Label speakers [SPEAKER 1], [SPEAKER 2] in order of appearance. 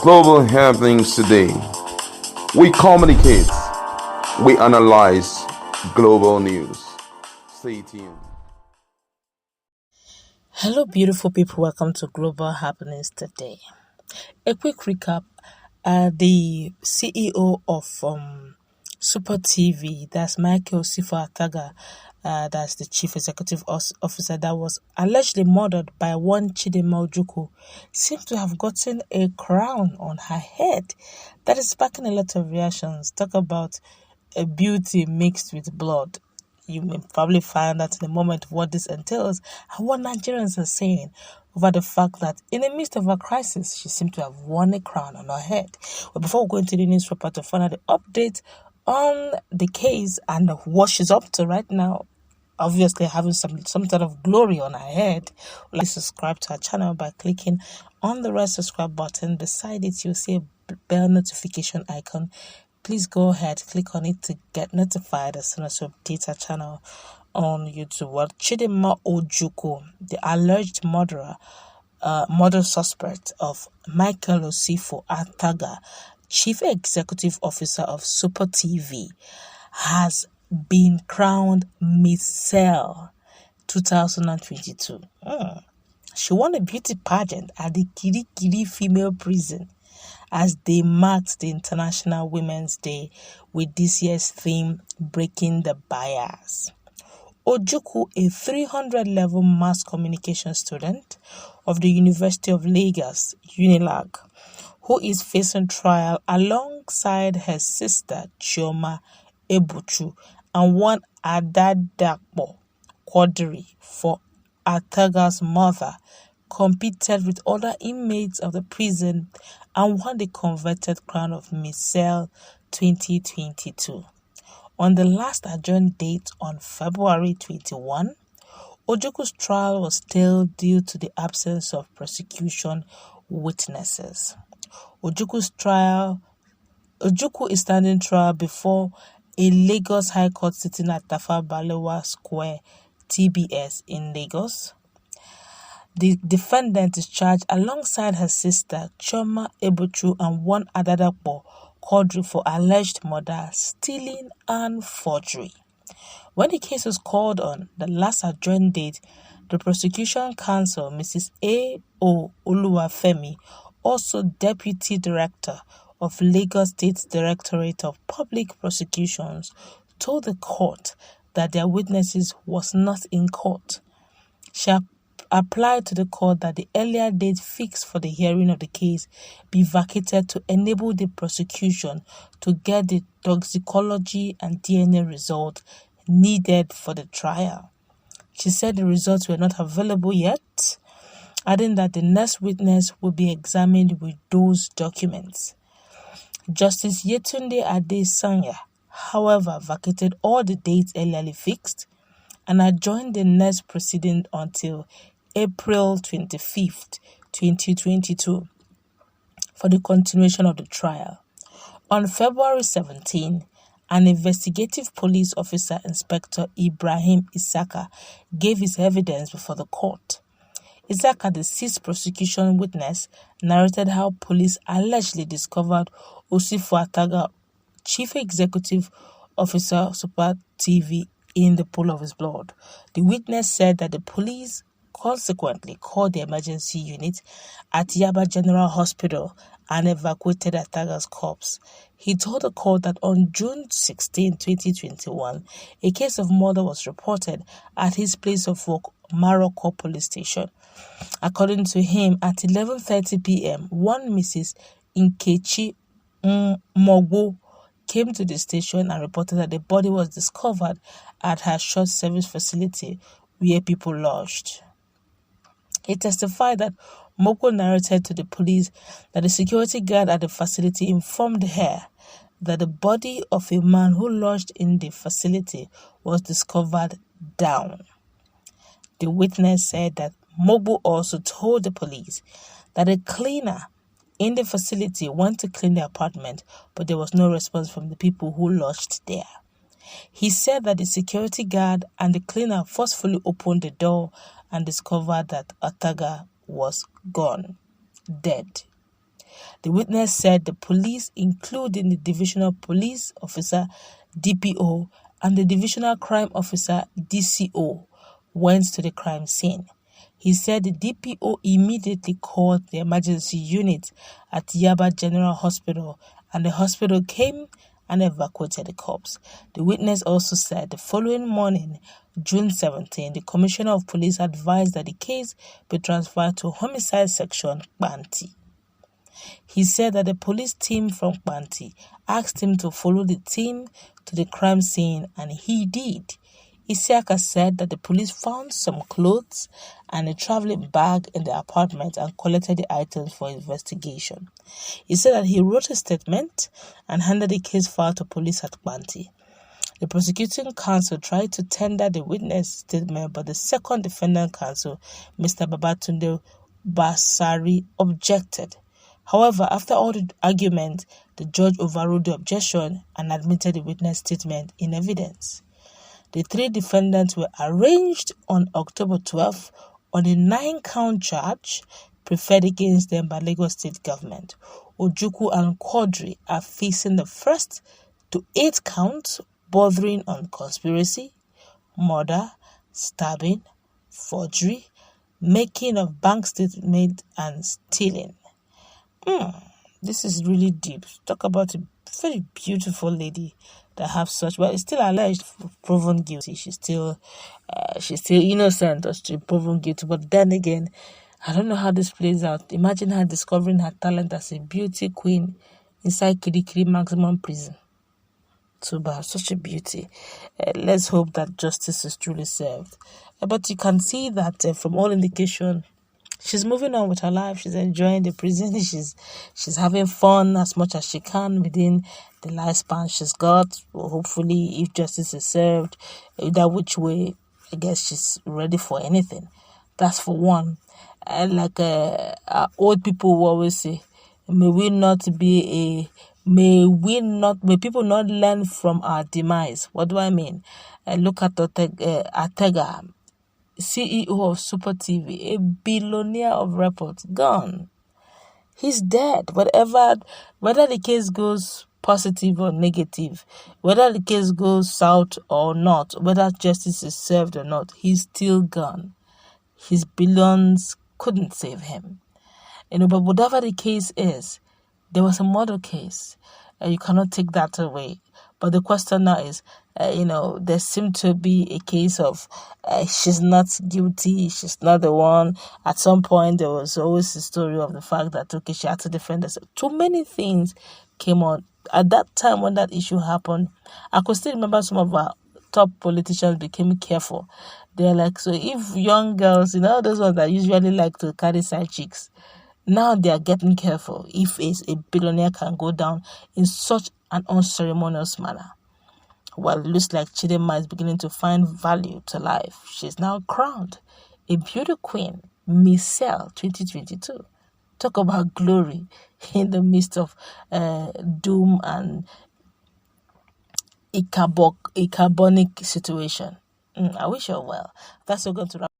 [SPEAKER 1] global happenings today. We communicate, we analyze global news. Stay tuned.
[SPEAKER 2] Hello, beautiful people. Welcome to Global Happenings Today. A quick recap. The CEO of Super TV, that's Micheal Ataga, that's the chief executive officer that was allegedly murdered by one Chindinma Ojukwu, seems to have gotten a crown on her head that is sparking a lot of reactions. Talk about a beauty mixed with blood. You may probably find out in a moment what this entails and what Nigerians are saying over the fact that in the midst of a crisis, she seemed to have won a crown on her head. But before we go into the news report to find out the update on the case and what she's up to right now, obviously having some sort of glory on her head, please subscribe to our channel by clicking on the red subscribe button. Beside it, you'll see a bell notification icon. Please go ahead, click on it to get notified as soon as we update our channel on YouTube. Well, Chindinma Ojukwu, the alleged murder suspect of Micheal Ataga, Chief Executive Officer of Super TV, has been crowned Micheal 2022. She won a beauty pageant at the Kirikiri Female Prison as they marked the International Women's Day with this year's theme, Breaking the Bias. Ojukwu, a 300-level mass communication student of the University of Lagos, UNILAG, who is facing trial alongside her sister Chioma Ebuchu and one Adadakpo Quadri for Ataga's mother, competed with other inmates of the prison and won the converted crown of Micheal 2022. On the last adjourned date on February 21, Ojukwu's trial was stalled due to the absence of prosecution witnesses. Ojukwu is standing trial before a Lagos High Court sitting at Tafawa Balewa Square, TBS in Lagos. The defendant is charged alongside her sister Chioma Ebuchu and one Adadakpo Quadri for alleged murder, stealing and forgery. When the case was called on the last adjourned date, the prosecution counsel, Mrs. A.O. Oluwafemi, also Deputy Director of Lagos State Directorate of Public Prosecutions, told the court that their witnesses was not in court. She applied to the court that the earlier date fixed for the hearing of the case be vacated to enable the prosecution to get the toxicology and DNA result needed for the trial. She said the results were not available yet, adding that the next witness will be examined with those documents. Justice Yetunde Adesanya, however, vacated all the dates earlier fixed and adjourned the next proceeding until April 25th, 2022 for the continuation of the trial. On February 17, an investigative police officer, Inspector Ibrahim Isaka, gave his evidence before the court. Isaka, the sixth prosecution witness, narrated how police allegedly discovered Ojukwu Ataga, Chief Executive Officer Super TV, in the pool of his blood. The witness said that the police consequently called the emergency unit at Yaba General Hospital and evacuated Ataga's corpse. He told the court that on June 16, 2021, a case of murder was reported at his place of work, Maroko Police Station. According to him, at 11:30 p.m., one Mrs. Nkechi Mogbo came to the station and reported that the body was discovered at her short service facility where people lodged. He testified that Mogbo narrated to the police that the security guard at the facility informed her that the body of a man who lodged in the facility was discovered down. The witness said that Mogbo also told the police that a cleaner in the facility went to clean the apartment, but there was no response from the people who lodged there. He said that the security guard and the cleaner forcefully opened the door and discovered that Ataga was gone, dead. The witness said the police, including the divisional police officer DPO and the divisional crime officer DCO, went to the crime scene. He said the DPO immediately called the emergency unit at Yaba General Hospital, and the hospital came and evacuated the corpse. The witness also said the following morning, June 17, the Commissioner of Police advised that the case be transferred to Homicide Section, Banti. He said that the police team from Banti asked him to follow the team to the crime scene, and he did. Isiaka said that the police found some clothes and a traveling bag in the apartment and collected the items for investigation. He said that he wrote a statement and handed the case file to police at Banti. The prosecuting counsel tried to tender the witness statement, but the second defendant counsel, Mr. Babatunde Basari, objected. However, after all the argument, the judge overruled the objection and admitted the witness statement in evidence. The three defendants were arraigned on October 12 on a 9-count charge preferred against them by Lagos State government. Ojukwu and Quadri are facing the 1st to 8 counts bordering on conspiracy, murder, stabbing, forgery, making of bank statement, and stealing. This is really deep. Talk about a very beautiful lady that have such, but is still alleged, proven guilty. She's still innocent or still proven guilty. But then again, I don't know how this plays out. Imagine her discovering her talent as a beauty queen inside Kirikiri maximum prison. So bad, such a beauty. Let's hope that justice is truly served. But you can see that from all indication, she's moving on with her life. She's enjoying the prison. She's having fun as much as she can within the lifespan she's got. Well, hopefully, if justice is served, either which way, I guess she's ready for anything. That's for one. And like old people will always say, may people not learn from our demise. What do I mean? Look at Ataga, CEO of Super TV, a billionaire of reports, gone. He's dead. Whether the case goes positive or negative, whether the case goes south or not, whether justice is served or not, he's still gone. His billions couldn't save him. But whatever the case is, there was a murder case. You cannot take that away. But the question now is, there seemed to be a case of she's not guilty, she's not the one. At some point, there was always a story of the fact that, okay, she had to defend herself. Too many things came on. At that time when that issue happened, I could still remember some of our top politicians became careful. They're like, so if young girls, those ones that usually like to carry side chicks, now they are getting careful if a billionaire can go down in such an unceremonious manner. Well, it looks like Chindinma is beginning to find value to life. She's now crowned a beauty queen, Micheal 2022. Talk about glory in the midst of doom and a carbonic situation. I wish her well. That's all going to wrap